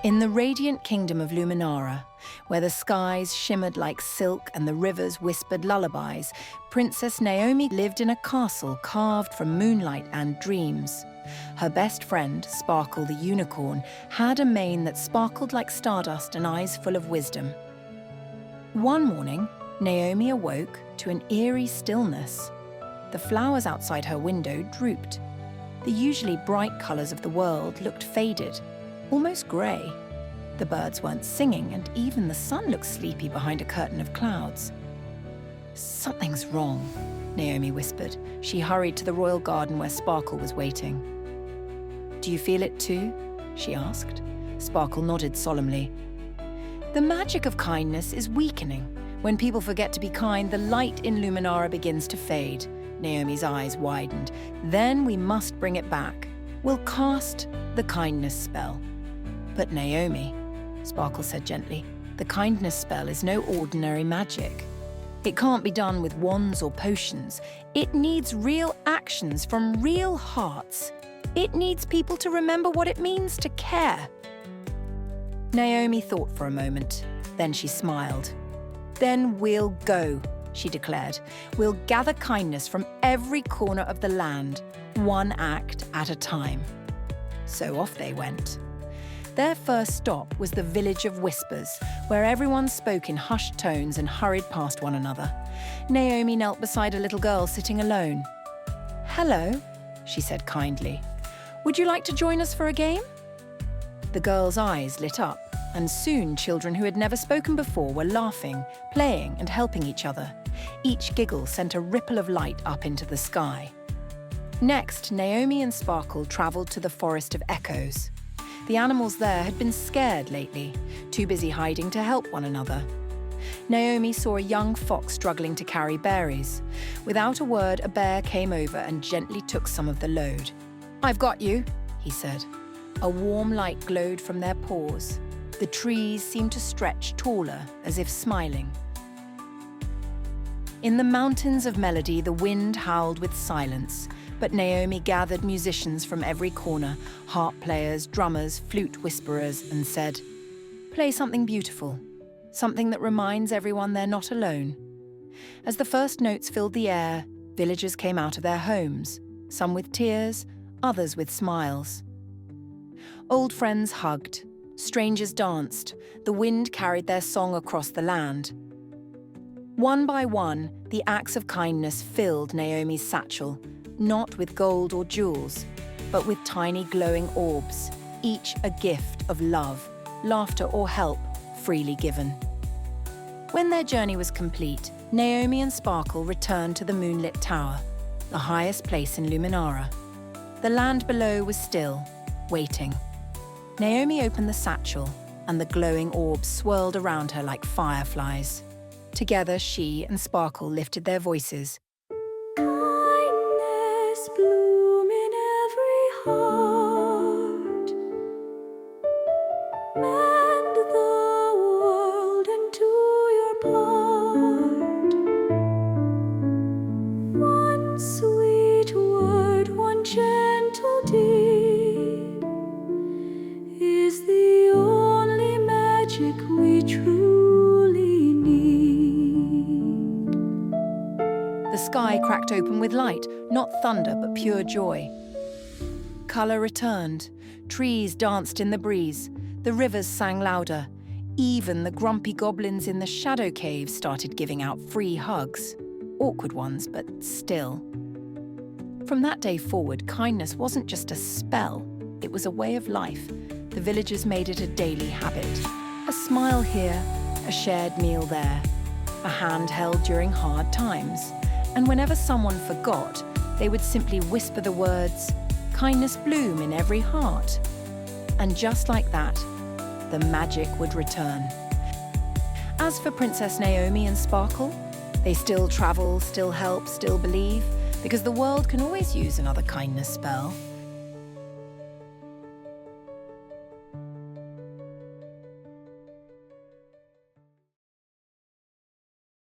In the radiant kingdom of Luminara, where the skies shimmered like silk and the rivers whispered lullabies, Princess Naomi lived in a castle carved from moonlight and dreams. Her best friend, Sparkle the unicorn, had a mane that sparkled like stardust and eyes full of wisdom. One morning, Naomi awoke to an eerie stillness. The flowers outside her window drooped. The usually bright colours of the world looked faded, almost grey. The birds weren't singing, and even the sun looked sleepy behind a curtain of clouds. "Something's wrong," Naomi whispered. She hurried to the royal garden where Sparkle was waiting. "Do you feel it too?" she asked. Sparkle nodded solemnly. "The magic of kindness is weakening. When people forget to be kind, the light in Luminara begins to fade." Naomi's eyes widened. "Then we must bring it back. We'll cast the kindness spell." "But Naomi," Sparkle said gently, "the kindness spell is no ordinary magic. It can't be done with wands or potions. It needs real actions from real hearts. It needs people to remember what it means to care." Naomi thought for a moment. Then she smiled. "Then we'll go," she declared. "We'll gather kindness from every corner of the land, one act at a time." So off they went. Their first stop was the village of whispers, where everyone spoke in hushed tones and hurried past one another. Naomi knelt beside a little girl sitting alone. "Hello," she said kindly. "Would you like to join us for a game?" The girl's eyes lit up, and soon children who had never spoken before were laughing, playing, and helping each other. Each giggle sent a ripple of light up into the sky. Next, Naomi and Sparkle travelled to the Forest of Echoes. The animals there had been scared lately, too busy hiding to help one another. Naomi saw a young fox struggling to carry berries. Without a word, a bear came over and gently took some of the load. "I've got you," he said. A warm light glowed from their paws. The trees seemed to stretch taller, as if smiling. In the mountains of melody, the wind howled with silence, but Naomi gathered musicians from every corner, harp players, drummers, flute whisperers, and said, "Play something beautiful, something that reminds everyone they're not alone." As the first notes filled the air, villagers came out of their homes, some with tears, others with smiles. Old friends hugged, strangers danced, the wind carried their song across the land. One by one, the acts of kindness filled Naomi's satchel, not with gold or jewels, but with tiny glowing orbs, each a gift of love, laughter or help freely given. When their journey was complete, Naomi and Sparkle returned to the moonlit tower, the highest place in Luminara. The land below was still, waiting. Naomi opened the satchel, and the glowing orbs swirled around her like fireflies. Together, she and Sparkle lifted their voices. Kindness bloom in every heart. Mend the world and do your part. One sweet word, one gentle deed is the only magic we truly need. The sky cracked open with light, not thunder but pure joy. Colour returned. Trees danced in the breeze. The rivers sang louder. Even the grumpy goblins in the shadow caves started giving out free hugs. Awkward ones, but still. From that day forward, kindness wasn't just a spell. It was a way of life. The villagers made it a daily habit. A smile here, a shared meal there, a hand held during hard times. And whenever someone forgot, they would simply whisper the words, "Kindness bloom in every heart." And just like that, the magic would return. As for Princess Naomi and Sparkle, they still travel, still help, still believe, because the world can always use another kindness spell.